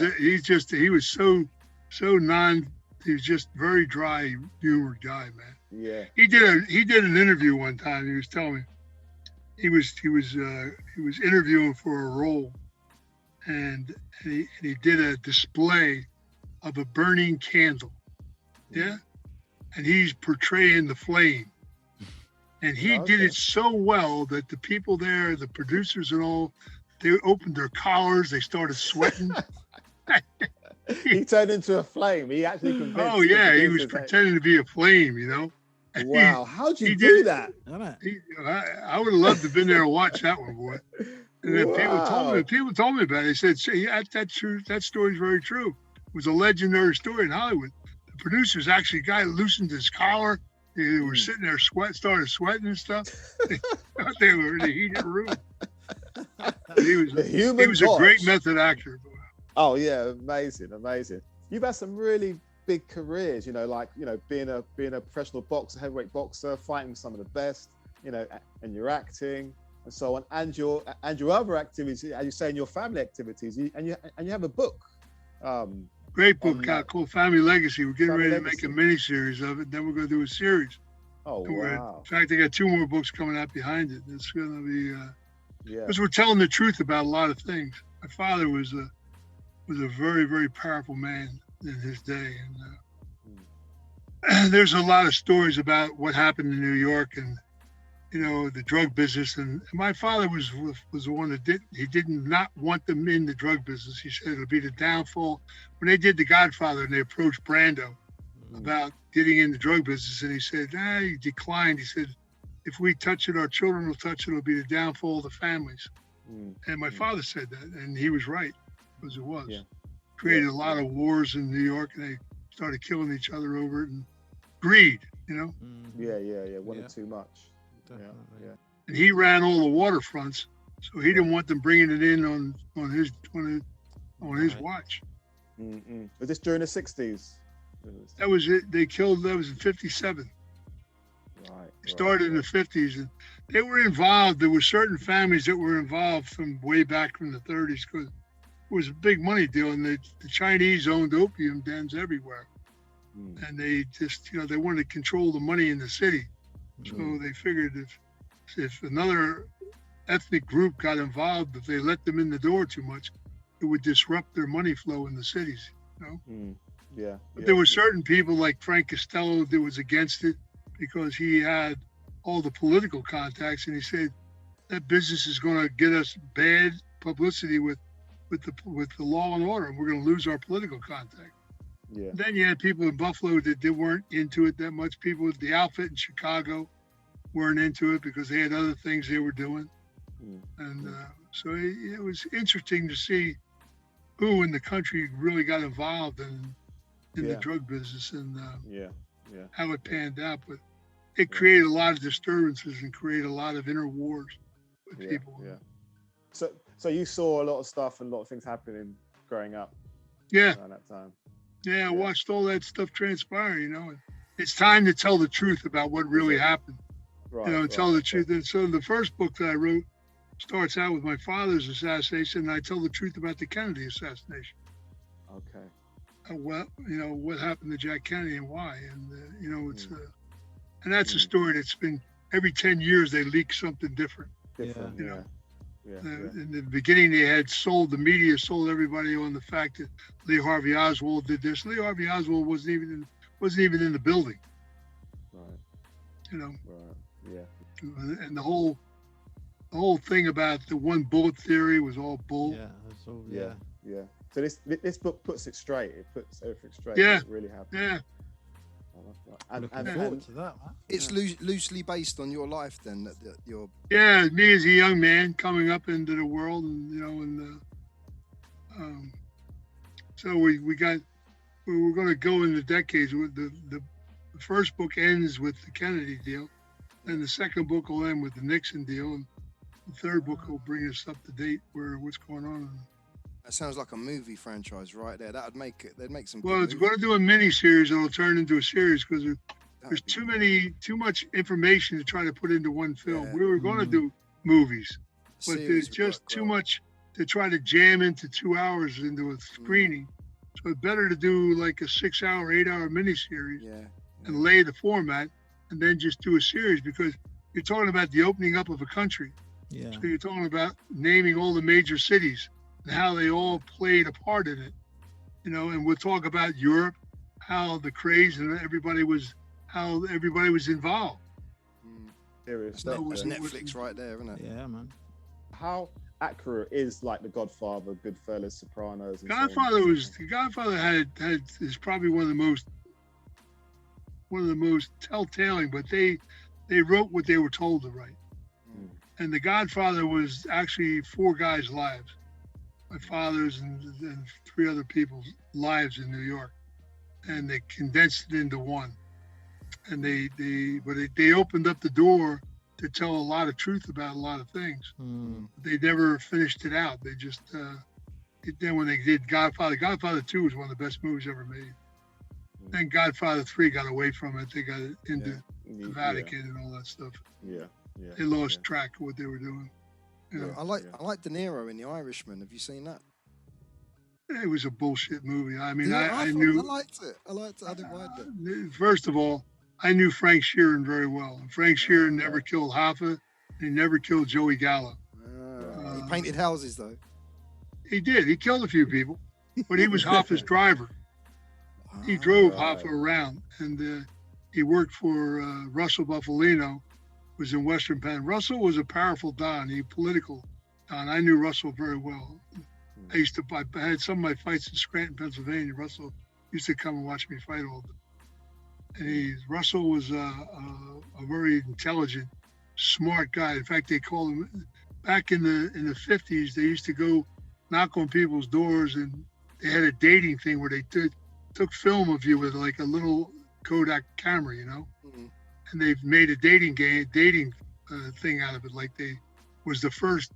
just very dry humored guy, man. Yeah. He did an interview one time. He was telling me he was interviewing for a role, and he did a display of a burning candle. Yeah. And he's portraying the flame. And he did it so well that the people there, the producers and all, they opened their collars, they started sweating. He turned into a flame. He actually convinced. Oh yeah, he was pretending to be a flame, Wow, how'd you do that? I would have loved to have been there and watch that one, boy. And then people told me about it. They said, "See, that's true. That story's very true. It was a legendary story in Hollywood. The producers actually, guy loosened his collar. They were sitting there, started sweating and stuff. They were in a heated room." He was a great method actor. Oh yeah, amazing. You've had some really big careers, being a professional boxer, heavyweight boxer, fighting some of the best, and you're acting and so on, and your other activities, as you say, in your family activities, and you have a book great book called Family Legacy. We're getting ready to make a miniseries of it. Then we're going to do a series. Oh, wow. In fact, I got 2 more books coming out behind it. It's going to be because we're telling the truth about a lot of things. My father was a very, very powerful man in his day, and there's a lot of stories about what happened in New York and the drug business. And my father was the one that did not want them in the drug business. He said it'll be the downfall. When they did The Godfather and they approached Brando about getting in the drug business, and he said, he declined. He said, if we touch it, our children will touch it. It'll be the downfall of the families. And my father said that, and he was right, because it was. Created a lot of wars in New York, and they started killing each other over it, and greed, Yeah, wanted too much. Yeah. And he ran all the waterfronts, so he didn't want them bringing it in on his watch. Was this during the 60s? That was it. That was in 57. Right. Started in the 50s, and they were involved. There were certain families that were involved from way back from the 30s, because it was a big money deal, and the Chinese owned opium dens everywhere, and they just they wanted to control the money in the city. So they figured if another ethnic group got involved, if they let them in the door too much, it would disrupt their money flow in the cities. But there were certain people like Frank Costello that was against it, because he had all the political contacts, and he said that business is going to get us bad publicity with the law and order, and we're going to lose our political contact. Then you had people in Buffalo that weren't into it that much. People with the outfit in Chicago weren't into it because they had other things they were doing. And so it was interesting to see who in the country really got involved in the drug business, and how it panned out. But it created a lot of disturbances and created a lot of inner wars with people. So you saw a lot of stuff and a lot of things happening growing up. Around that time. I watched all that stuff transpire. And it's time to tell the truth about what really happened. Tell the truth. And so the first book that I wrote starts out with my father's assassination, and I tell the truth about the Kennedy assassination. Okay. What happened to Jack Kennedy and why, and it's and that's a story that's been every 10 years they leak something different. In the beginning, they had sold everybody on the fact that Lee Harvey Oswald did this. Lee Harvey Oswald wasn't even in the building. Right. And the whole thing about the one bullet theory was all bull. So this book puts it straight. It puts everything straight. It really happened. Yeah. Looking forward to that, man. It's loosely based on your life, then. Me as a young man coming up into the world, and so we were going to go in the decades. With the first book ends with the Kennedy deal, and the second book will end with the Nixon deal, and the third book will bring us up to date what's going on. That sounds like a movie franchise right there. They'd make some. Well, it's going to do a mini series, and it'll turn into a series because there's too much information to try to put into one film. We were going to do movies, but there's just too much to try to jam into 2 hours into a screening. So it's better to do like a 6-hour, 8-hour mini series and lay the format, and then just do a series, because you're talking about the opening up of a country. So you're talking about naming all the major cities and how they all played a part in it, and we'll talk about Europe, how the craze and everybody was involved. Serious. That was Netflix right there, isn't it? Yeah, man. How accurate is like The Godfather, Goodfellas, Sopranos? Godfather is probably one of the most telltale, but they wrote what they were told to write. And The Godfather was actually 4 guys' lives. My father's and 3 other people's lives in New York, and they condensed it into one. And they opened up the door to tell a lot of truth about a lot of things. They never finished it out. They just then when they did Godfather 2 was one of the best movies ever made. Then Godfather 3 got away from it. They got into the Vatican and all that stuff. They lost track of what they were doing. I like De Niro in The Irishman. Have you seen that? It was a bullshit movie. I mean, Yeah, I knew. I liked it. I didn't mind it. First of all, I knew Frank Sheeran very well. And Frank Sheeran never killed Hoffa, and he never killed Joey Gallo. He painted houses, though. He did. He killed a few people, but he was Hoffa's driver. He drove Hoffa around, and he worked for Russell Buffalino, was in Western Penn. Russell was a powerful Don, political Don. I knew Russell very well. I had some of my fights in Scranton, Pennsylvania. Russell used to come and watch me fight all the time. And Russell was a very intelligent, smart guy. In fact, they called him, back in the 50s, they used to go knock on people's doors, and they had a dating thing where they took film of you with like a little Kodak camera, you know? Mm-hmm. And they've made a dating thing out of it. Like was the first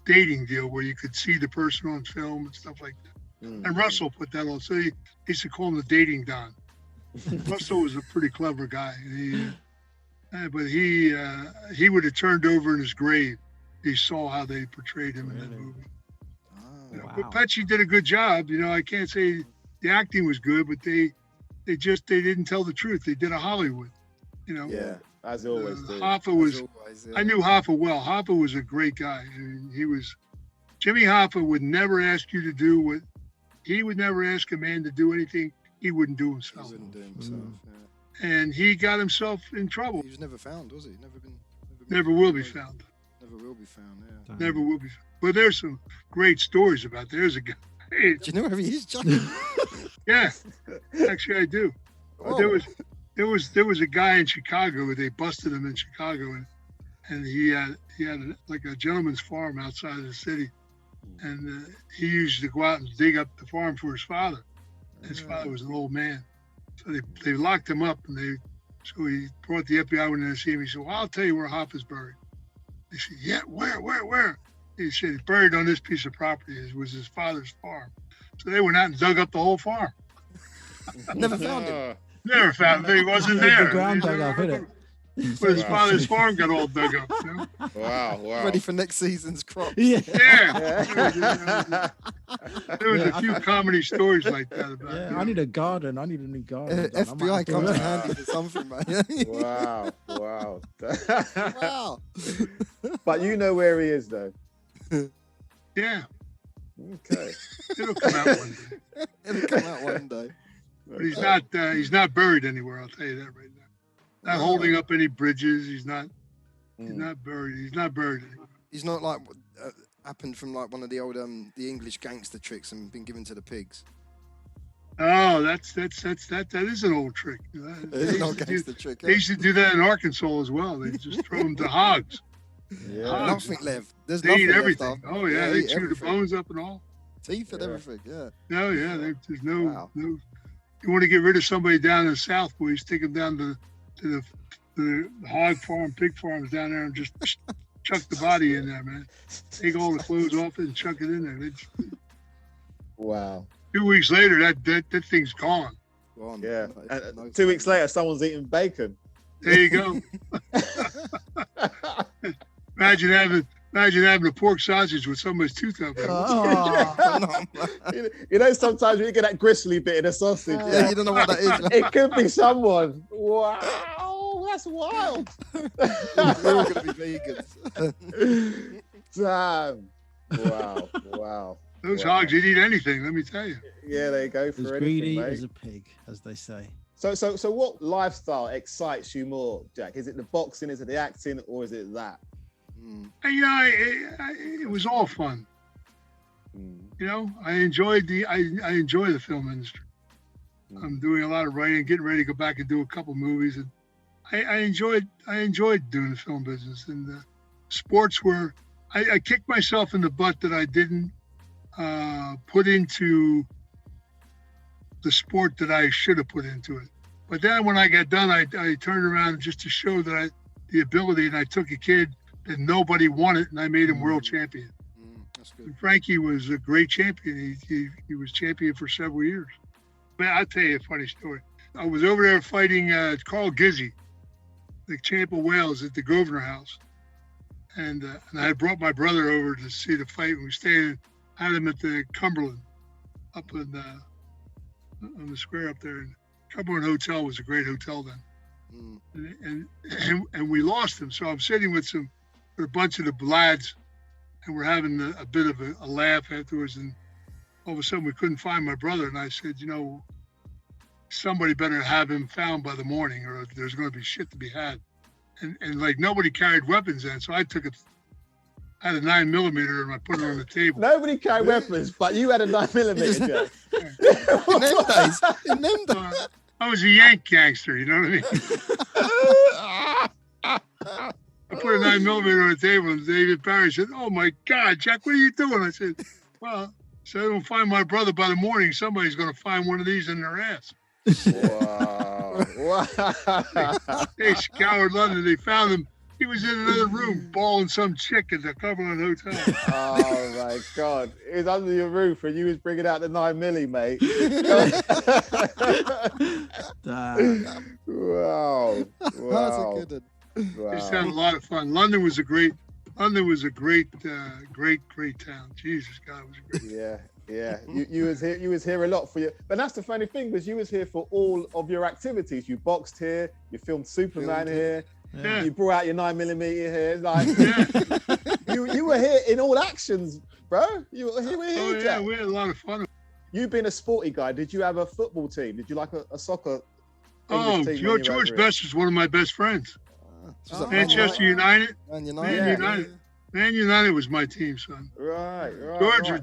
dating deal where you could see the person on film and stuff like that. Mm-hmm. And Russell put that on. So he used to call him the dating Don. Russell was a pretty clever guy. But he would have turned over in his grave. He saw how they portrayed him in that movie. Wow. But Pesci did a good job. You know, I can't say the acting was good, but they didn't tell the truth. They did a Hollywood, you know. Yeah, as always do. Hoffa was. I knew Hoffa well. Hoffa was a great guy. I mean, Jimmy Hoffa would never ask you to do what. He would never ask a man to do anything he wouldn't do himself. He wouldn't do himself. Yeah. And he got himself in trouble. He was never found, was he? Never will be found. Never will be found. Yeah. Never will be found. But there's some great stories about. There's a guy. Do you know where he is, John? Yeah, actually I do. There was a guy in Chicago. They busted him in Chicago, and he had like a gentleman's farm outside of the city, and he used to go out and dig up the farm for his father. His father was an old man, so they locked him up, and so he brought the FBI in to see him. He said, "Well, I'll tell you where Hoffa's buried." They said, "Yeah, where?" He said, "He's buried on this piece of property. It was his father's farm." So they went out and dug up the whole farm. Never found him. Never found him. He wasn't there. The ground dug up, innit? But his father's farm got all dug up. You know? Wow. Ready for next season's crop. Yeah. There was a few comedy stories like that about it. I need a garden. I need a new garden. FBI comes in handy for something, man. Wow. Wow. But you know where he is, though. Yeah. Okay. It'll come out one day. It'll come out one day. But he's not buried anywhere, I'll tell you that right now. Not holding up any bridges. He's not buried. He's not buried anywhere. He's not like happened from like one of the old the English gangster tricks and been given to the pigs. Oh, that is an old trick. It's an old gangster trick. They used to do that in Arkansas as well. They just throw them to hogs. Yeah. Nothing left. There's They nothing eat everything. left. Oh yeah, they chew everything. the bones up and all. Teeth and everything. Yeah. No, yeah. There's no. Wow. You want to get rid of somebody down in the South, boys? Take them down to the hog farm, pig farms down there, and just chuck the body in there, man. Take all the clothes off it and chuck it in there. Wow. 2 weeks later, that thing's gone. Gone. Yeah. And 2 weeks later, someone's eating bacon. There you go. Imagine having a pork sausage with somebody's tooth out there. You know, sometimes when you get that gristly bit in a sausage, Yeah, you don't know what that is. it could be someone. Wow, that's wild. We're all going to be vegans. Damn. Wow. Those hogs, you'd eat anything, let me tell you. Yeah, they go for As anything, greedy mate. as a pig, as they say. So what lifestyle excites you more, Jack? Is it the boxing, is it the acting, or is it that? You know, it was all fun. You know, I enjoy the film industry. I'm doing a lot of writing, getting ready to go back and do a couple movies, and I enjoyed doing the film business. And sports were, I kicked myself in the butt that I didn't put into the sport that I should have put into it. But then when I got done, I turned around just to show that the ability, and I took a kid that nobody wanted, and I made him world champion. That's good. And Frankie was a great champion. He was champion for several years. Man, I'll tell you a funny story. I was over there fighting Carl Gizzi, the champ of Wales, at the Grosvenor House. And I had brought my brother over to see the fight, and we stayed, had him at the Cumberland. up in on the square up there. And Cumberland Hotel was a great hotel then. And we lost him. So I'm sitting with a bunch of the lads, and we're having a bit of a laugh afterwards. And all of a sudden we couldn't find my brother. And I said, somebody better have him found by the morning, or there's going to be shit to be had. And like nobody carried weapons then. So I had a 9mm and I put it on the table. Nobody carried weapons, but you had a 9mm. Jack. In them days. I was a Yank gangster, you know what I mean? I put a 9mm on the table, and David Barry said, "Oh my God, Jack, what are you doing?" I said, "Well, so I don't find my brother by the morning, somebody's going to find one of these in their ass." Wow. They scoured London. They found him. He was in another room balling some chick at the Cumberland Hotel. Oh my God! He was under your roof, and you was bringing out the 9mm, mate. Wow! That's a good one. Wow. Just had a lot of fun. London was a great town. Jesus God, it was great. Yeah. You was here a lot for you, but that's the funny thing, because you was here for all of your activities. You boxed here, you filmed Superman here. Yeah. You brought out your 9mm here. Like, you were here in all actions, bro. You were here, Jack. We had a lot of fun. You being a sporty guy, did you have a football team? Did you like a soccer? Oh, George Best was one of my best friends. Manchester United. Man United was my team, son. Right.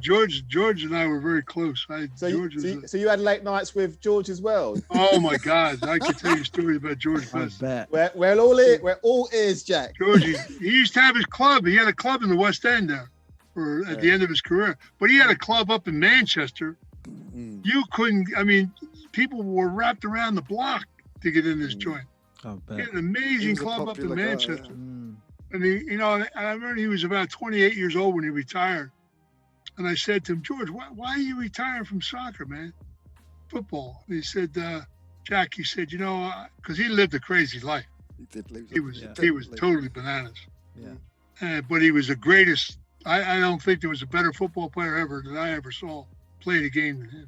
George and I were very close. So you had late nights with George as well? Oh my God, I could tell you stories about George Best. We're all ears, Jack. George, he used to have his club. He had a club in the West End there, at the end of his career. But he had a club up in Manchester. You couldn't. I mean, people were wrapped around the block to get in this joint. He had an amazing club up in Manchester. And I remember he was about 28 years old when he retired. And I said to him, "George, why are you retiring from soccer, man? Football." And he said, "Jack," he said, because he lived a crazy life. He did live. He was totally bananas. Yeah. But he was the greatest. I don't think there was a better football player ever that I ever saw play the game than him.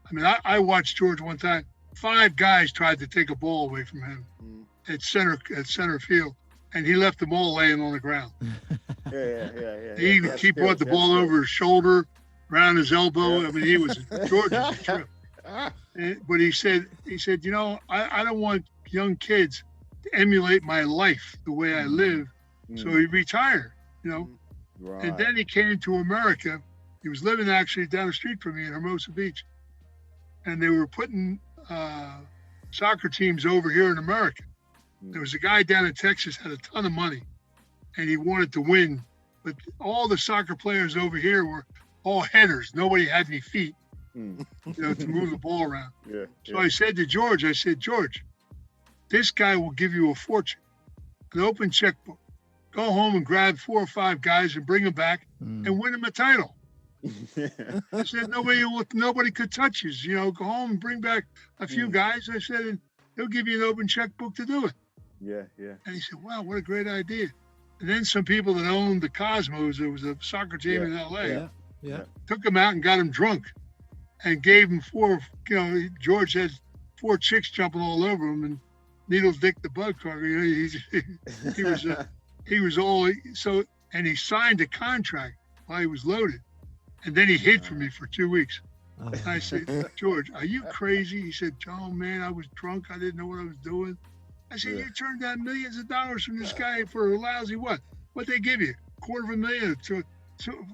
I mean, I watched George one time. 5 guys tried to take a ball away from him at center field. And he left them all laying on the ground. Yeah. He brought the ball over his shoulder, around his elbow. I mean, George was a trip. But he said, I don't want young kids to emulate my life the way I live. So he retired, Right. And then he came to America. He was living actually down the street from me in Hermosa Beach. And they were putting soccer teams over here in America. There was a guy down in Texas had a ton of money, and he wanted to win. But all the soccer players over here were all headers. Nobody had any feet, to move the ball around. So I said to George, "George, this guy will give you a fortune, an open checkbook. Go home and grab 4 or 5 guys and bring them back and win them a title." I said, nobody could touch you. Go home and bring back a few guys. I said, and he'll give you an open checkbook to do it. Yeah. And he said, "Wow, what a great idea." And then some people that owned the Cosmos, there was a soccer team in LA, took him out and got him drunk and gave him 4, George had 4 chicks jumping all over him and needle dick the bug carver. He was all, so, and he signed a contract while he was loaded. And then he hid from me for 2 weeks. And I said, "George, are you crazy?" He said, "John, man, I was drunk. I didn't know what I was doing." I said, "You turned down millions of dollars from this guy for a lousy what? What they give you? $250,000 to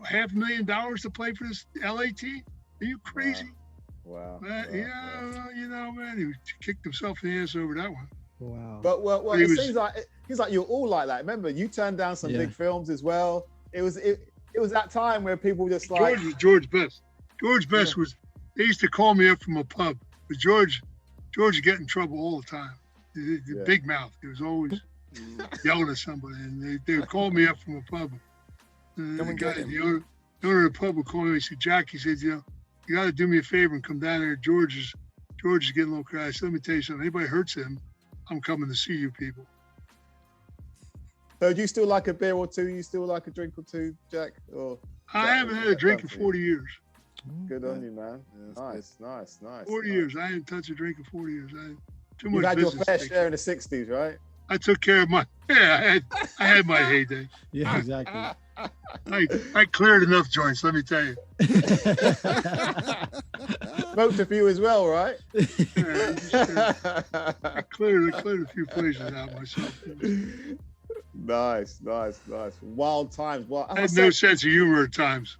$500,000 to play for this LA team? Are you crazy?" Wow. Man, he kicked himself in the ass over that one. Wow. But it seems like you're all like that. Remember, you turned down some big films as well. It was that time where people just like George Best. George Best was. They used to call me up from a pub, but George would get in trouble all the time. The big mouth. He was always yelling at somebody, and they would call me up from a pub. The owner of the pub would call me. He said, "Jack," he said, "you got to do me a favor and come down there. George is getting a little crazy. I said, let me tell you something. Anybody hurts him, I'm coming to see you people." So do you still like a beer or two? You still like a drink or two, Jack? Or I haven't had a drink in 40 years. Good on you, man. Yeah, nice. 4 years. I hadn't touched a drink in 4 years. Too much You had your business fair to take share in the 60s, right? I took care of my. Yeah, I had my heyday. Yeah, exactly. I cleared enough joints. Let me tell you. Smoked a few as well, right? Yeah, I cleared a few places out myself. Nice. Wild times. Well, I had no sense of humor at times.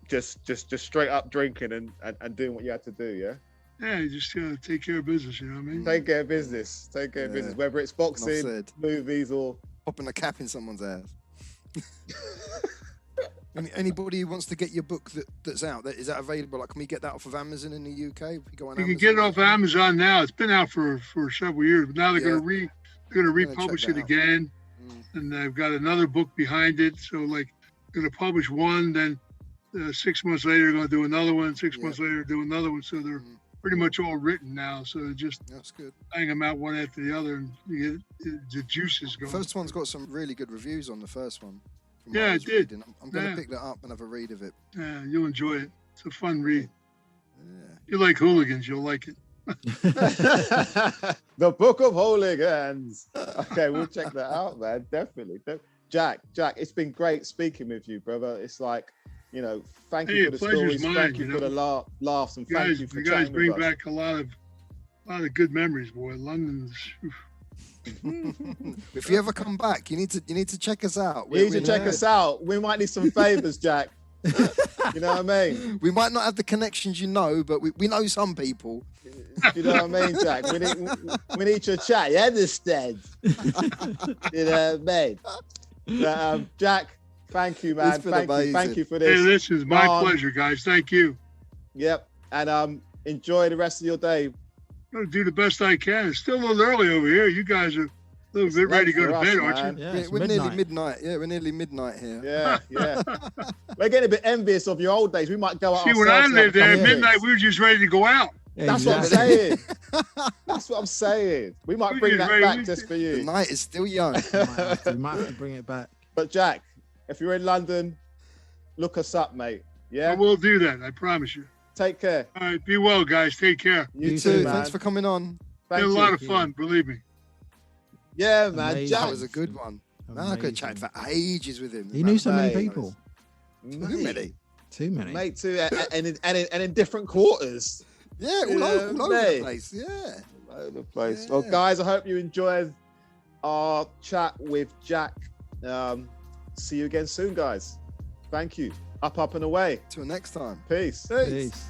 Just straight up drinking and doing what you had to do, yeah? Yeah, you just take care of business, you know what I mean? Take care of business. Whether it's boxing, movies, or popping a cap in someone's ass. Anybody who wants to get your book that's out, is that available? Like, can we get that off of Amazon in the UK? If we go on you Amazon, can get it off Amazon now. It's been out for several years, but now they're going to republish it again, and they've got another book behind it. So, like, they're going to publish one, then 6 months later they're going to do another one. 6 months later do another one. So they're pretty much all written now. So they're just bang them out one after the other, and you get the juices going. First one's got some really good reviews on the first one. Yeah, it did. I'm going to pick that up and have a read of it. Yeah, you'll enjoy it. It's a fun read. Yeah. You like hooligans, you'll like it. The Book of Hooligans. Okay, we'll check that out, man. Definitely. Jack, it's been great speaking with you, brother. It's like, thank you for the stories, thank you for the laughs, and thank you for chatting with us. You guys bring back a lot of good memories, boy. London's... If you ever come back, you need to check us out. You need to check us out. We might need some favors, Jack. You know what I mean? We might not have the connections, but we know some people. You know what I mean, Jack? We need to chat. You understand? You know what I mean? Jack, thank you, man. Thank you for this. Hey, this is my pleasure, guys. Thank you. Yep, and enjoy the rest of your day. I'm going to do the best I can. It's still a little early over here. You guys are a little bit ready to go to bed, aren't you? Yeah, we're nearly midnight. Yeah, we're nearly midnight here. Yeah. We're getting a bit envious of your old days. We might go out. See, when I lived there, at midnight, we were just ready to go out. That's what I'm saying. That's what I'm saying. We might bring that back just for you. The night is still young. We might have to bring it back. But Jack, if you're in London, look us up, mate. Yeah? I will do that. I promise you. Take care. All right. Be well, guys. Take care. You too. Thanks for coming on. Had a lot of fun, believe me. Yeah, man. Amazing. Jack That was a good one. Man, I could chat for ages with him. He knew so many people. Too many. Too many. Mate, too. And in different quarters. Yeah, all over the place. Yeah. All over the place. Well, guys, I hope you enjoyed our chat with Jack. See you again soon, guys. Thank you. Up and away. Till next time. Peace. Peace.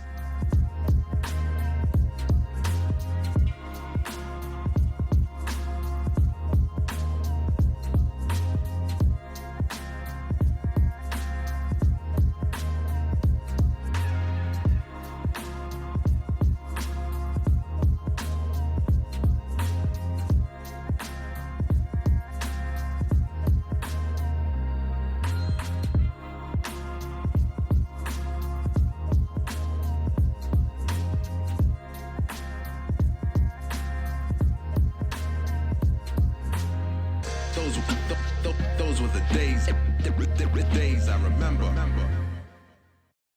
Those were the days I remember.